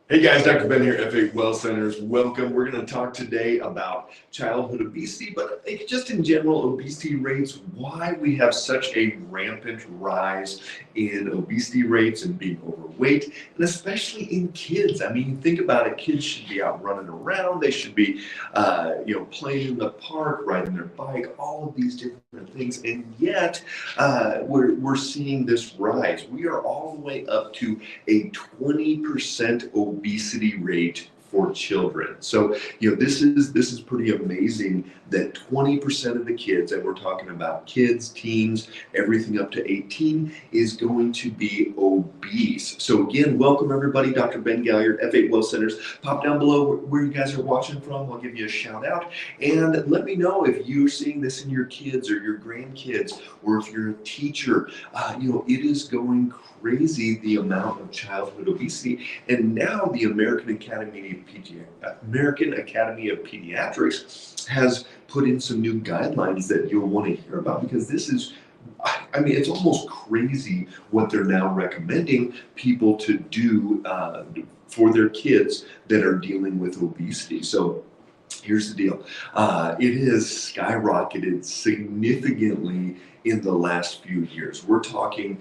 Hey guys, Dr. Ben here, FA Well Centers. Welcome. We're going to talk today about childhood obesity, but just in general, obesity rates, why we have such a rampant rise in obesity rates and being overweight, and especially in kids. I mean, think about it. Kids should be out running around. They should be, playing in the park, riding their bike, all of these different things. And yet, we're seeing this rise. We are all the way up to a 20% obesity rate for children. So, this is pretty amazing that 20% of the kids, and we're talking about kids, teens, everything up to 18, is going to be obese. So again, welcome everybody. Dr. Ben Galliard, F8 Well Centers. Pop down below where you guys are watching from. I'll give you a shout out. And let me know if you're seeing this in your kids or your grandkids, or if you're a teacher. It is going crazy, the amount of childhood obesity. And now the American Academy of Pediatrics has put in some new guidelines that you'll want to hear about, because this is, I mean, it's almost crazy what they're now recommending people to do for their kids that are dealing with obesity. So here's the deal. It has skyrocketed significantly in the last few years. We're talking,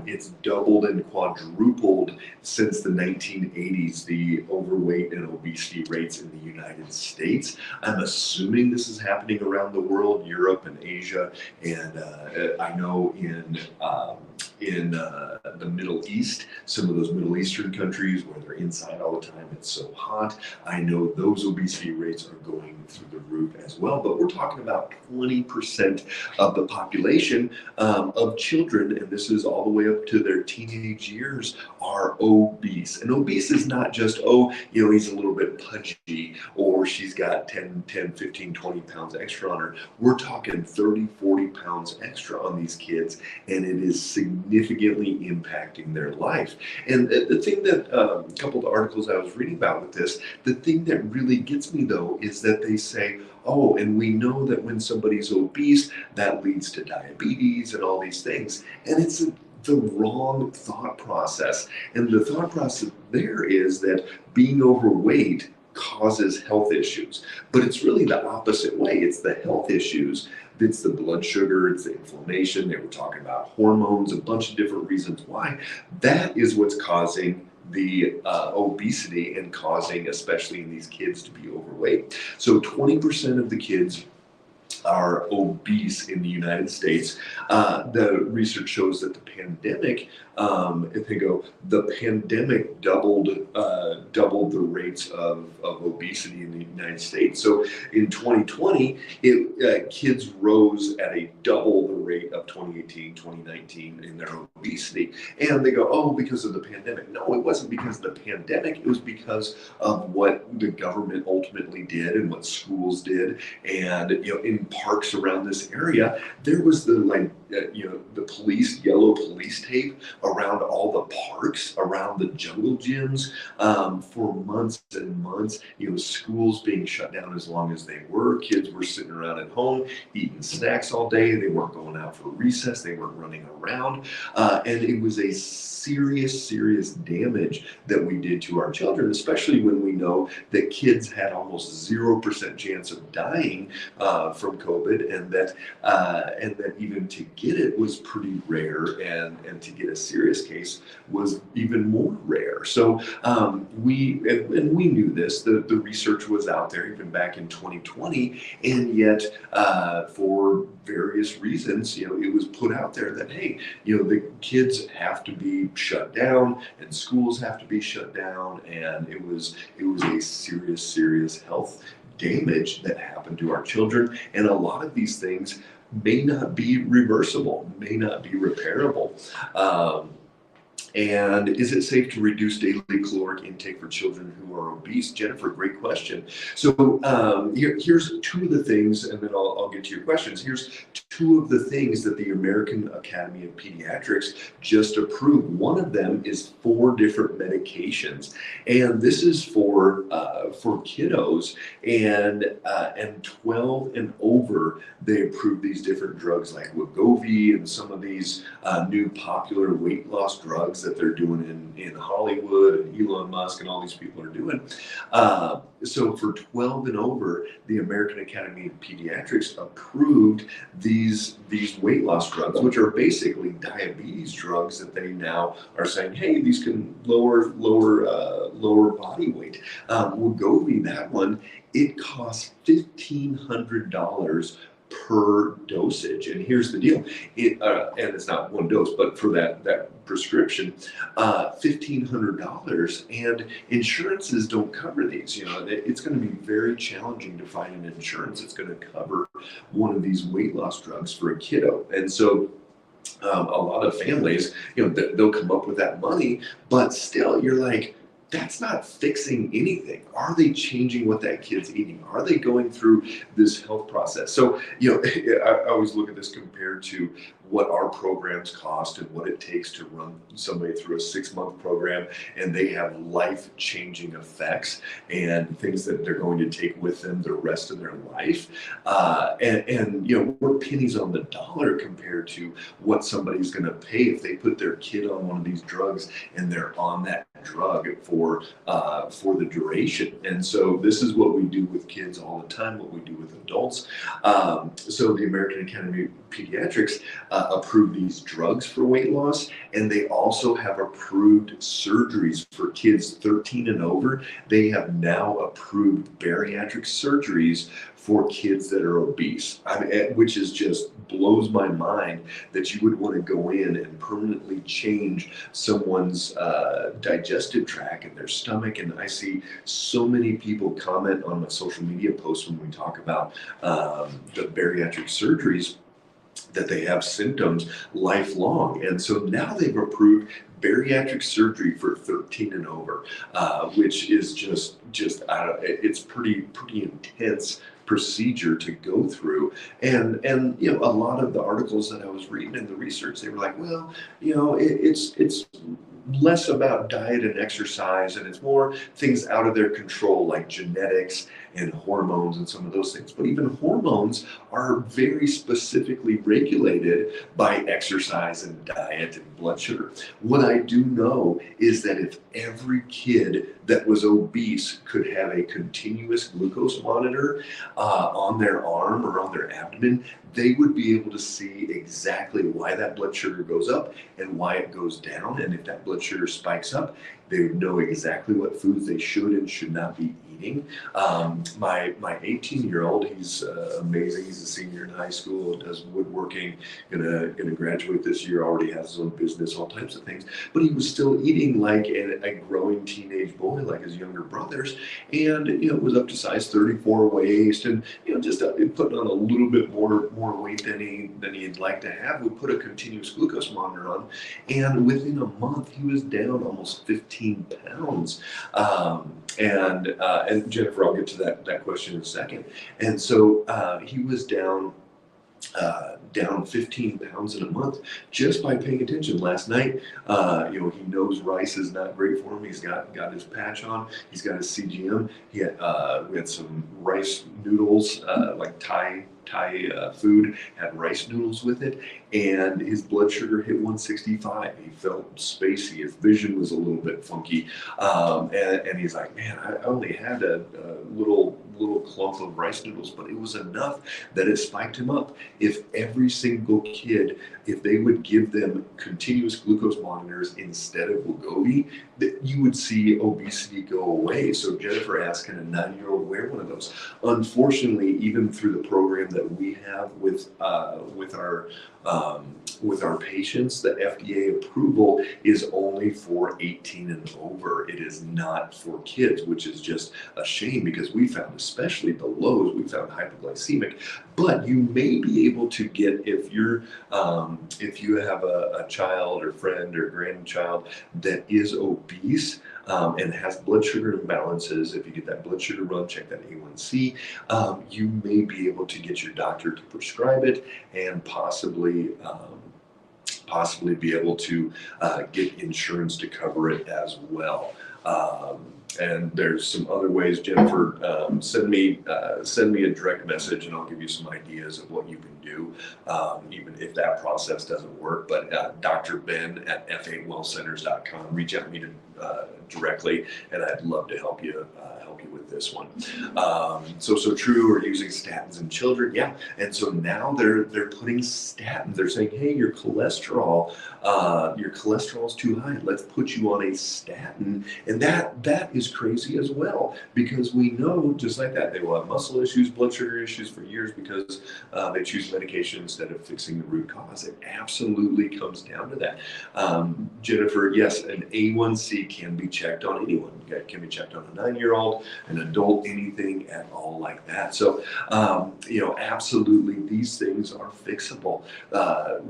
it's doubled and quadrupled since the 1980s, the overweight and obesity rates in the United States. I'm assuming this is happening around the world, Europe and Asia, and I know in the Middle East, some of those Middle Eastern countries where they're inside all the time, it's so hot. I know those obesity rates are going through the roof as well, but we're talking about 20% of the population of children, and this is all the way up to their teenage years, are obese. And obese is not just, he's a little bit pudgy, or she's got 10, 15, 20 pounds extra on her. We're talking 30, 40 pounds extra on these kids, and it is significantly impacting their life. And the thing that, a couple of articles I was reading about with this, the thing that really gets me though is that they say, oh, and we know that when somebody's obese, that leads to diabetes and all these things. And it's the wrong thought process. And the thought process there is that being overweight causes health issues. But it's really the opposite way. It's the health issues. It's the blood sugar, it's the inflammation. They were talking about hormones, a bunch of different reasons why. That is what's causing the obesity and causing, especially in these kids, to be overweight. So 20% of the kids are obese in the United States. The research shows that the pandemic, the pandemic doubled the rates of obesity in the United States. So in 2020, kids rose at a double the rate of 2018, 2019 in their obesity. And they go, oh, because of the pandemic. No, it wasn't because of the pandemic. It was because of what the government ultimately did and what schools did. And, in parks around this area, there was the yellow police tape around all the parks, around the jungle gyms, for months and months. Schools being shut down as long as they were. Kids were sitting around at home eating snacks all day. They weren't going out for recess. They weren't running around. And it was a serious damage that we did to our children, especially when we know that kids had almost 0% chance of dying from COVID, and that even to get it was pretty rare, and to get a serious case was even more rare. So we knew this. The research was out there even back in 2020, and yet for various reasons, it was put out there that, hey, the kids have to be shut down and schools have to be shut down, and it was a serious health damage that happened to our children. And a lot of these things may not be reversible, may not be repairable. And is it safe to reduce daily caloric intake for children who are obese? Jennifer, great question. So here's two of the things, and then I'll get to your questions. Here's two of the things that the American Academy of Pediatrics just approved. One of them is 4 different medications, and this is for kiddos, and 12 and over. They approved these different drugs like Wegovy and some of these new popular weight loss drugs that they're doing in Hollywood and Elon Elon Musk and all these people are doing. So for 12 and over, the American Academy of Pediatrics approved these weight loss drugs, which are basically diabetes drugs that they now are saying, hey, these can lower body weight. Wegovy, that one, it costs $1,500 per dosage. And here's the deal, and it's not one dose, but for that prescription, $1,500, and insurances don't cover these. It's going to be very challenging to find an insurance that's going to cover one of these weight loss drugs for a kiddo. And so a lot of families, they'll come up with that money, but still you're like, that's not fixing anything. Are they changing what that kid's eating? Are they going through this health process? So, I always look at this compared to what our programs cost and what it takes to run somebody through a 6-month program, and they have life-changing effects and things that they're going to take with them the rest of their life. We're pennies on the dollar compared to what somebody's going to pay if they put their kid on one of these drugs and they're on that drug for the duration. And so this is what we do with kids all the time, what we do with adults. So the American Academy of Pediatrics approved these drugs for weight loss, and they also have approved surgeries for kids 13 and over. They have now approved bariatric surgeries for kids that are obese, which is just blows my mind that you would want to go in and permanently change someone's digestive tract and their stomach. And I see so many people comment on my social media posts when we talk about the bariatric surgeries, that they have symptoms lifelong. And so now they've approved bariatric surgery for 13 and over, which is just it's pretty intense procedure to go through. And a lot of the articles that I was reading in the research, they were like, well, it's less about diet and exercise, and it's more things out of their control, like genetics and hormones and some of those things. But even hormones are very specifically regulated by exercise and diet and blood sugar. What I do know is that if every kid that was obese could have a continuous glucose monitor on their arm or on their abdomen, they would be able to see exactly why that blood sugar goes up and why it goes down. And if that blood sugar spikes up, they would know exactly what foods they should and should not be eating. My 18-year-old, he's amazing. He's a senior in high school, does woodworking, gonna graduate this year, already has his own business, all types of things. But he was still eating like a growing teenage boy, like his younger brothers, and was up to size 34 waist, and just putting on a little bit more weight than he'd like to have. We put a continuous glucose monitor on, and within a month he was down almost 15 pounds. And Jennifer, I'll get to that question in a second. And so he was down 15 pounds in a month just by paying attention. Last night, he knows rice is not great for him. He's got his patch on. He's got his CGM. We had some rice noodles, like Thai food, had rice noodles with it, and his blood sugar hit 165. He felt spacey. His vision was a little bit funky, and he's like, man, I only had a little clump of rice noodles, but it was enough that it spiked him up. If every single kid, if they would give them continuous glucose monitors instead of Wegovy, that you would see obesity go away. So Jennifer asked, can a 9-year-old wear one of those? Unfortunately, even through the program that we have with our patients, the FDA approval is only for 18 and over. It is not for kids, which is just a shame, because we found, especially the lows, we found hypoglycemic. But you may be able to get, if you have a child or friend or grandchild that is obese, and has blood sugar imbalances. If you get that blood sugar run, check that A1C, you may be able to get your doctor to prescribe it, and possibly be able to get insurance to cover it as well. And there's some other ways, Jennifer. Send me a direct message, and I'll give you some ideas of what you can do, even if that process doesn't work. But Dr. Ben at f8wellcenters.com. Reach out to me directly, and I'd love to help you with this one. So true. We're using statins in children, yeah, and so now they're putting statins. They're saying, hey, your cholesterol is too high. Let's put you on a statin, and that is crazy as well, because we know just like that they will have muscle issues, blood sugar issues for years because they choose medication instead of fixing the root cause. It absolutely comes down to that. Jennifer, yes, an A1C can be checked on anyone. It can be checked on a 9-year-old, an adult, anything at all like that. So, absolutely, these things are fixable.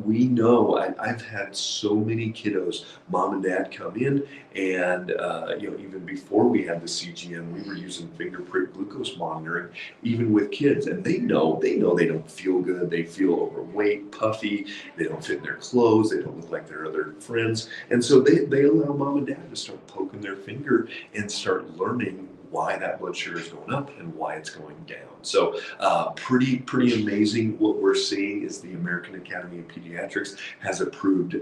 We know I've had so many kiddos, mom and dad come in, and even before we had the CGM, we were using finger prick glucose monitoring, even with kids, and they know they don't feel good. They feel overweight, puffy. They don't fit in their clothes. They don't look like their other friends, and so they allow mom and dad to start poking their finger and start learning why that blood sugar is going up and why it's going down. So pretty amazing. What we're seeing is the American Academy of Pediatrics has approved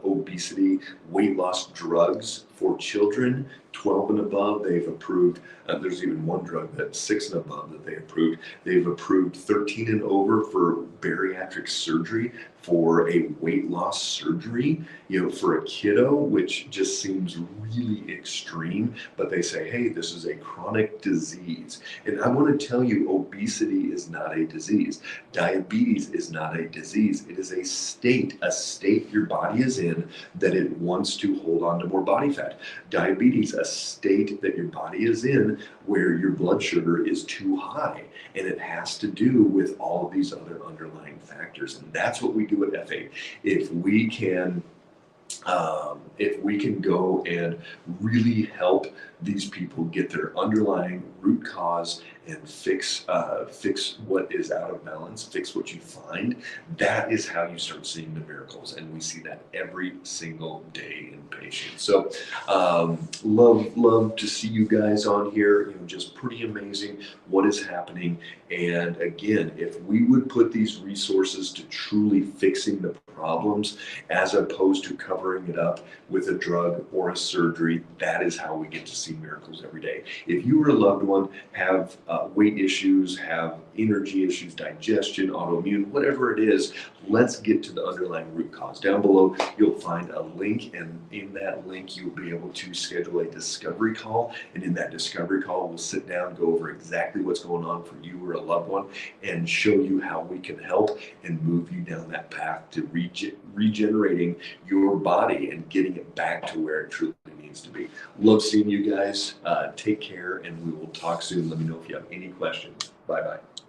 obesity weight loss drugs for children 12 and above. They've approved, there's even one drug that's 6 and above that they approved. They've approved 13 and over for bariatric surgery, for a weight loss surgery, for a kiddo, which just seems really extreme. But they say, hey, this is a chronic disease. And I want to tell you, obesity is not a disease. Diabetes is not a disease. It is a state your body is in that it wants to hold on to more body fat. Diabetes, a state that your body is in where your blood sugar is too high. And it has to do with all of these other underlying factors. And that's what we do at F8. If we can go and really help these people get their underlying root cause and fix what is out of balance, fix what you find, that is how you start seeing the miracles. And we see that every single day in patients. So love to see you guys on here. Just pretty amazing what is happening. And again, if we would put these resources to truly fixing the problems as opposed to covering it up with a drug or a surgery, that is how we get to see miracles every day. If you or a loved one have weight issues, have energy issues, digestion, autoimmune, whatever it is, let's get to the underlying root cause. Down below, you'll find a link, and in that link, you'll be able to schedule a discovery call. And in that discovery call, we'll sit down, go over exactly what's going on for you or a loved one, and show you how we can help and move you down that path to regenerating your body and getting it back to where it truly needs to be. Love seeing you guys. Take care, and we will talk soon. Let me know if you have any questions. Bye-bye.